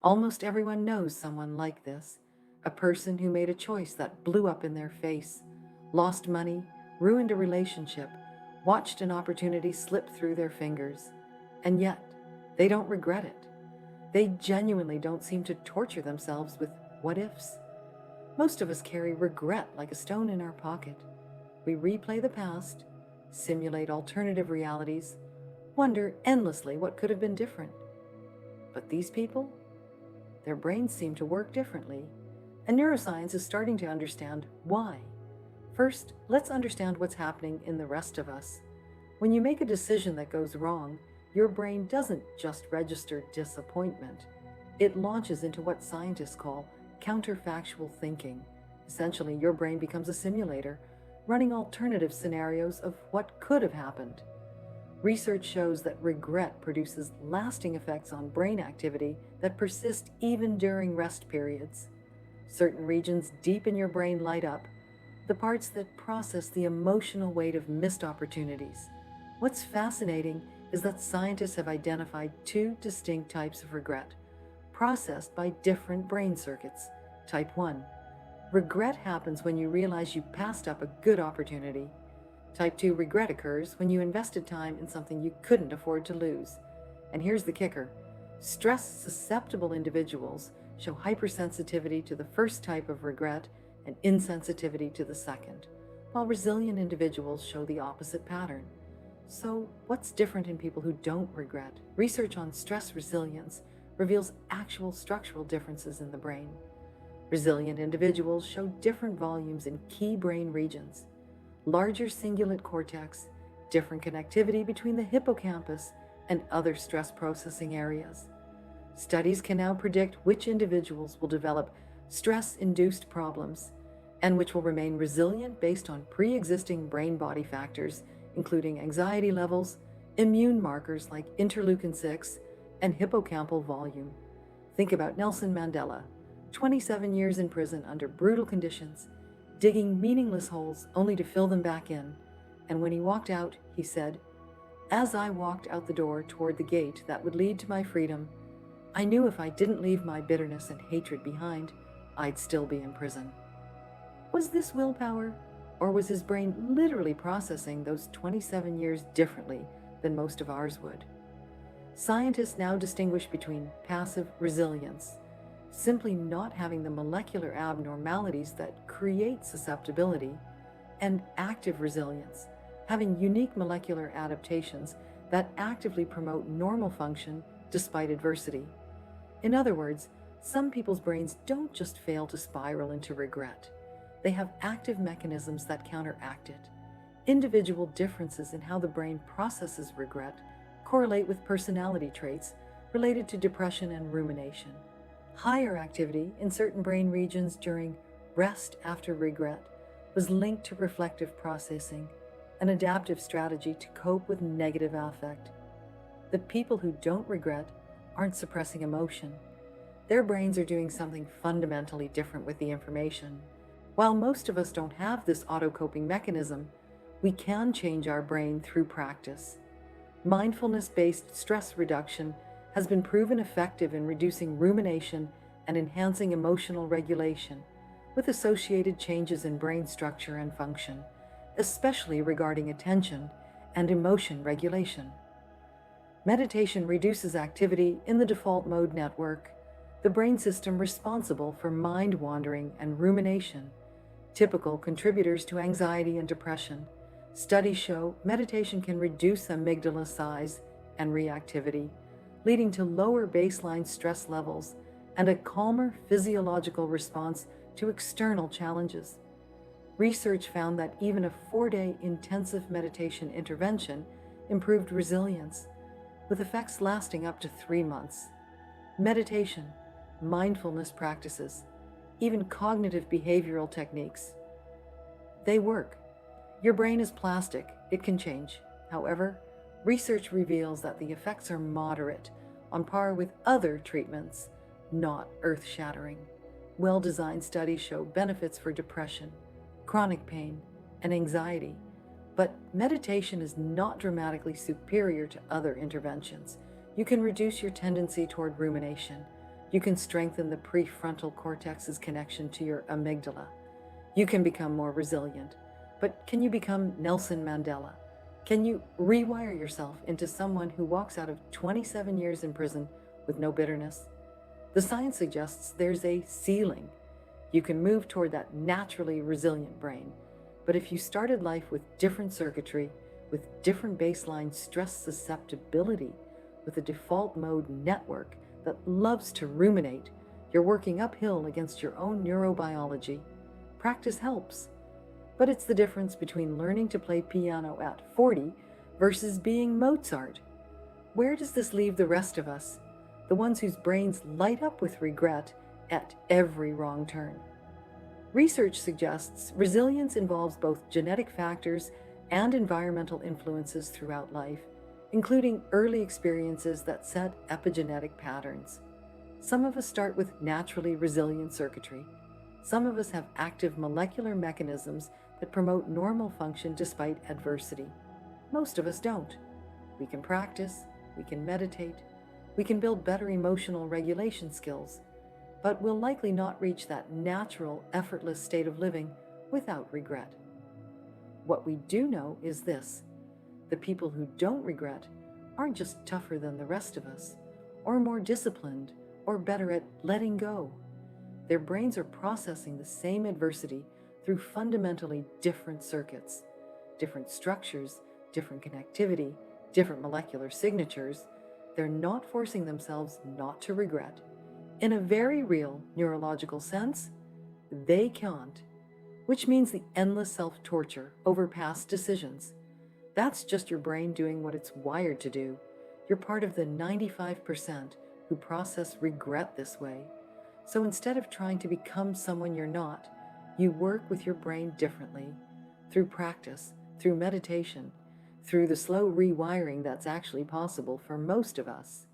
Almost everyone knows someone like this, a person who made a choice that blew up in their face, lost money, ruined a relationship, watched an opportunity slip through their fingers, and yet they don't regret it. They genuinely don't seem to torture themselves with what ifs. Most of us carry regret like a stone in our pocket. We replay the past, simulate alternative realities, wonder endlessly what could have been different. But these people, their brains seem to work differently, and neuroscience is starting to understand why. First, let's understand what's happening in the rest of us. When you make a decision that goes wrong, your brain doesn't just register disappointment. It launches into what scientists call counterfactual thinking. Essentially, your brain becomes a simulator, running alternative scenarios of what could have happened. Research shows that regret produces lasting effects on brain activity that persist even during rest periods. Certain regions deep in your brain light up, the parts that process the emotional weight of missed opportunities. What's fascinating is that scientists have identified two distinct types of regret, processed by different brain circuits. Type 1. Regret happens when you realize you passed up a good opportunity. Type 2 regret occurs when you invested time in something you couldn't afford to lose. And here's the kicker. Stress-susceptible individuals show hypersensitivity to the first type of regret and insensitivity to the second, while resilient individuals show the opposite pattern. So, what's different in people who don't regret? Research on stress resilience reveals actual structural differences in the brain. Resilient individuals show different volumes in key brain regions, larger cingulate cortex, different connectivity between the hippocampus and other stress processing areas. Studies can now predict which individuals will develop stress-induced problems and which will remain resilient based on pre-existing brain-body factors, including anxiety levels, immune markers like interleukin-6, and hippocampal volume. Think about Nelson Mandela, 27 years in prison under brutal conditions, digging meaningless holes only to fill them back in. And when he walked out, he said, "As I walked out the door toward the gate that would lead to my freedom, I knew if I didn't leave my bitterness and hatred behind, I'd still be in prison." Was this willpower, or was his brain literally processing those 27 years differently than most of ours would? Scientists now distinguish between passive resilience, simply not having the molecular abnormalities that create susceptibility, and active resilience, having unique molecular adaptations that actively promote normal function despite adversity. In other words, some people's brains don't just fail to spiral into regret. They have active mechanisms that counteract it. Individual differences in how the brain processes regret correlate with personality traits related to depression and rumination. Higher activity in certain brain regions during rest after regret was linked to reflective processing, an adaptive strategy to cope with negative affect. The people who don't regret aren't suppressing emotion. Their brains are doing something fundamentally different with the information. While most of us don't have this auto-coping mechanism, we can change our brain through practice. Mindfulness-based stress reduction has been proven effective in reducing rumination and enhancing emotional regulation, with associated changes in brain structure and function, especially regarding attention and emotion regulation. Meditation reduces activity in the default mode network, the brain system responsible for mind wandering and rumination, typical contributors to anxiety and depression. Studies show meditation can reduce amygdala size and reactivity, leading to lower baseline stress levels and a calmer physiological response to external challenges. Research found that even a 4-day intensive meditation intervention improved resilience, with effects lasting up to 3 months. Meditation, mindfulness practices, even cognitive behavioral techniques, they work. Your brain is plastic, it can change. However, research reveals that the effects are moderate, on par with other treatments, not earth-shattering. Well-designed studies show benefits for depression, chronic pain, and anxiety, but meditation is not dramatically superior to other interventions. You can reduce your tendency toward rumination, You can strengthen the prefrontal cortex's connection to your amygdala. You can become more resilient. But can you become Nelson Mandela? Can you rewire yourself into someone who walks out of 27 years in prison with no bitterness? The science suggests there's a ceiling. You can move toward that naturally resilient brain. But if you started life with different circuitry, with different baseline stress susceptibility, with a default mode network that loves to ruminate, you're working uphill against your own neurobiology. Practice helps. But it's the difference between learning to play piano at 40 versus being Mozart. Where does this leave the rest of us, the ones whose brains light up with regret at every wrong turn? Research suggests resilience involves both genetic factors and environmental influences throughout life, including early experiences that set epigenetic patterns. Some of us start with naturally resilient circuitry. Some of us have active molecular mechanisms that promote normal function despite adversity. Most of us don't. We can practice, we can meditate, we can build better emotional regulation skills, but we'll likely not reach that natural, effortless state of living without regret. What we do know is this: the people who don't regret aren't just tougher than the rest of us, or more disciplined, or better at letting go. Their brains are processing the same adversity through fundamentally different circuits, different structures, different connectivity, different molecular signatures. They're not forcing themselves not to regret. In a very real neurological sense, they can't, which means the endless self-torture over past decisions. That's just your brain doing what it's wired to do. You're part of the 95% who process regret this way. So instead of trying to become someone you're not, you work with your brain differently, through practice, through meditation, through the slow rewiring that's actually possible for most of us.